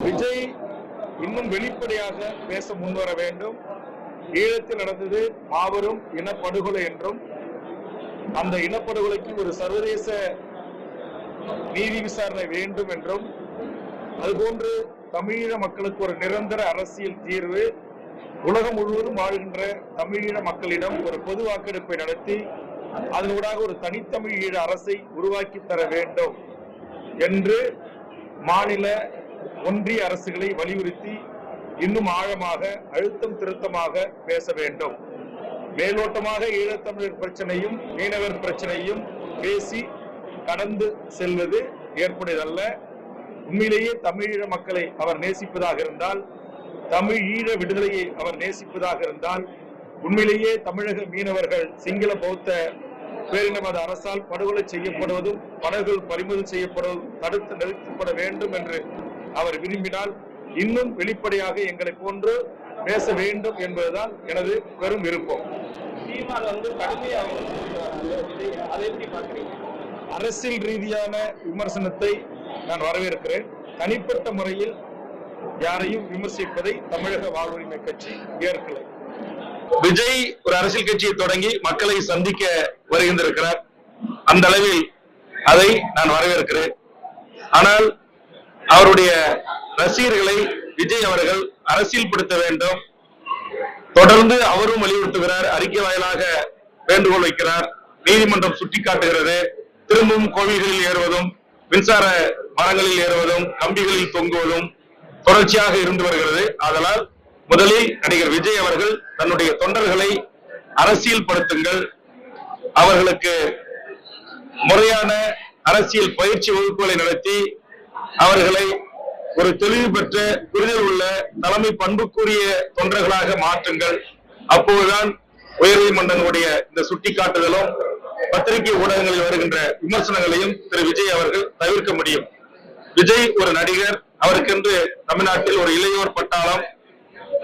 விஜய் இன்னும் வெளிப்படையாக பேச முன்வர வேண்டும். ஈழத்தில் நடந்தது மாபெரும் இனப்படுகொலை என்றும் அந்த இனப்படுகொலைக்கு ஒரு சர்வதேச நீதி விசாரணை வேண்டும் என்றும் அதுபோன்று தமிழீழ மக்களுக்கு ஒரு நிரந்தர அரசியல் தீர்வு உலகம் முழுவதும் வாழ்கின்ற தமிழீழ மக்களிடம் ஒரு பொது வாக்கெடுப்பை நடத்தி அதனூடாக ஒரு தனித்தமிழீழ அரசை உருவாக்கி தர வேண்டும் என்று மாநில ஒன்றிய அரசுகளை வலியுறுத்தி இன்னும் ஆழமாக அழுத்தம் திருத்தமாக பேச வேண்டும். மேலோட்டமாக ஈழத்தமிழர் பிரச்சனையும் மீனவர் பிரச்சனையும் பேசி கடந்து செல்வது ஏற்புடையதல்ல. உண்மையிலேயே தமிழீழ மக்களை அவர் நேசிப்பதாக இருந்தால், தமிழ் ஈழ விடுதலையை அவர் நேசிப்பதாக இருந்தால், உண்மையிலேயே தமிழக மீனவர்கள் சிங்கள பௌத்த பேரினவாத அரசால் படுகொலை செய்யப்படுவதும் படகுகள் பறிமுதல் செய்யப்படுவதும் தடுத்து நிறுத்தப்பட வேண்டும் என்று அவர் விரும்பினால் இன்னும் வெளிப்படையாக எங்களை போன்று பேச வேண்டும் என்பதுதான் எனது பெரும் விருப்பம். அரசியல் ரீதியான விமர்சனத்தை நான் வரவேற்கிறேன். தனிப்பட்ட முறையில் யாரையும் விமர்சிப்பதை தமிழக வாழ்வுரிமை கட்சி ஏற்கலை. விஜய் ஒரு அரசியல் கட்சியை தொடங்கி மக்களை சந்திக்க வருகின்றிருக்கிறார். அந்த அளவில் அதை நான் வரவேற்கிறேன். ஆனால் அவருடைய ரசிகர்களை விஜய் அவர்கள் அரசியல் படுத்த வேண்டும். தொடர்ந்து அவரும் வலியுறுத்துகிறார், அறிக்கை வாயிலாக வேண்டுகோள் வைக்கிறார். நீதிமன்றம் சுட்டிக்காட்டுகிறது. திரும்பவும் கோவில்களில் ஏறுவதும் மின்சார மரங்களில் ஏறுவதும் கம்பிகளில் தொங்குவதும் தொடர்ச்சியாக இருந்து வருகிறது. அதனால் முதலில் நடிகர் விஜய் அவர்கள் தன்னுடைய தொண்டர்களை அரசியல் படுத்துங்கள், அவர்களுக்கு முறையான அரசியல் பயிற்சி வகுப்புகளை நடத்தி அவர்களை ஒரு தெளிவு பெற்ற புரிதல் உள்ள தலைமை பண்புக்குரிய தொண்டர்களாக மாற்றுங்கள். அப்போதுதான் உயர்நீதிமன்றங்களுடைய இந்த சுட்டிக்காட்டுதலும் பத்திரிகை ஊடகங்களில் வருகின்ற விமர்சனங்களையும் திரு விஜய் அவர்கள் தவிர்க்க முடியும். விஜய் ஒரு நடிகர், அவருக்கென்று தமிழ்நாட்டில் ஒரு இளையோர் பட்டாளம்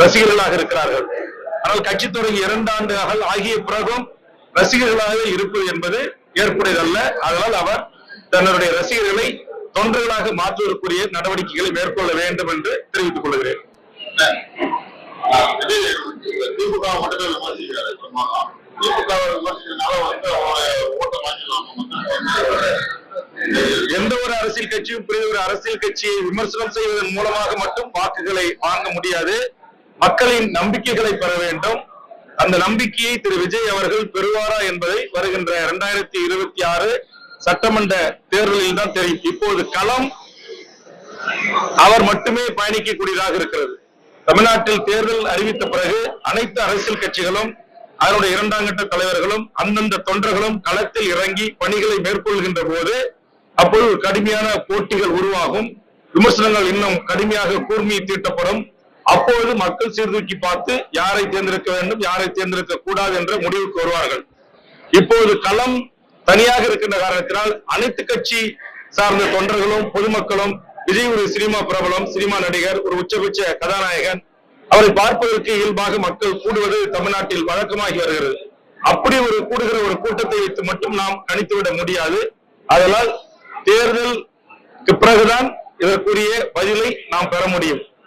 ரசிகர்களாக இருக்கிறார்கள். ஆனால் கட்சி தொடங்கி 2 ஆண்டுகள் ஆகிய பிறகும் ரசிகர்களாக இருப்பது என்பது ஏற்புடையதல்ல. அதனால் அவர் தன்னுடைய ரசிகர்களை தொண்டர்களாக மாற்றுவதற்குரிய நடவடிக்கைகளை மேற்கொள்ள வேண்டும் என்று தெரிவித்துக் கொள்கிறேன். எந்த ஒரு அரசியல் கட்சியும் ஒரு அரசியல் கட்சியை விமர்சனம் செய்வதன் மூலமாக மட்டும் வாக்குகளை வாங்க முடியாது. மக்களின் நம்பிக்கைகளை பெற வேண்டும். அந்த நம்பிக்கையை திரு விஜய் அவர்கள் பெறுவாரா என்பதை வருகின்ற 2026 சட்டமன்ற தேர்தலில் தான் தெரியும். இப்போது களம் அவர் மட்டுமே பயணிக்கக்கூடியதாக இருக்கிறது. தமிழ்நாட்டில் தேர்தல் அறிவித்த பிறகு அனைத்து அரசியல் கட்சிகளும் அதனுடைய 2ஆம் கட்ட தலைவர்களும் அந்தந்த தொண்டர்களும் களத்தில் இறங்கி பணிகளை மேற்கொள்கின்ற போது அப்போது கடுமையான போட்டிகள் உருவாகும். விமர்சனங்கள் இன்னும் கடுமையாக கூர்மையை தீட்டப்படும். அப்போது மக்கள் சீர்தூக்கி பார்த்து யாரை தேர்ந்தெடுக்க வேண்டும், யாரை தேர்ந்தெடுக்க கூடாது என்ற முடிவுக்கு வருவார்கள். இப்போது களம் தனியாக இருக்கின்ற காரணத்தினால் அனைத்து கட்சி சார்ந்த தொண்டர்களும் பொதுமக்களும் விஜய் ஒரு சினிமா பிரபலம், சினிமா நடிகர், ஒரு உச்சபட்ச கதாநாயகன், அவரை பார்ப்பதற்கு இயல்பாக மக்கள் கூடுவது தமிழ்நாட்டில் வழக்கமாகி வருகிறது. அப்படி ஒரு கூடுகிற ஒரு கூட்டத்தை வைத்து மட்டும் நாம் கணித்துவிட முடியாது. அதனால் தேர்தலுக்கு பிறகுதான் இதற்குரிய பதிலை நாம் பெற முடியும்.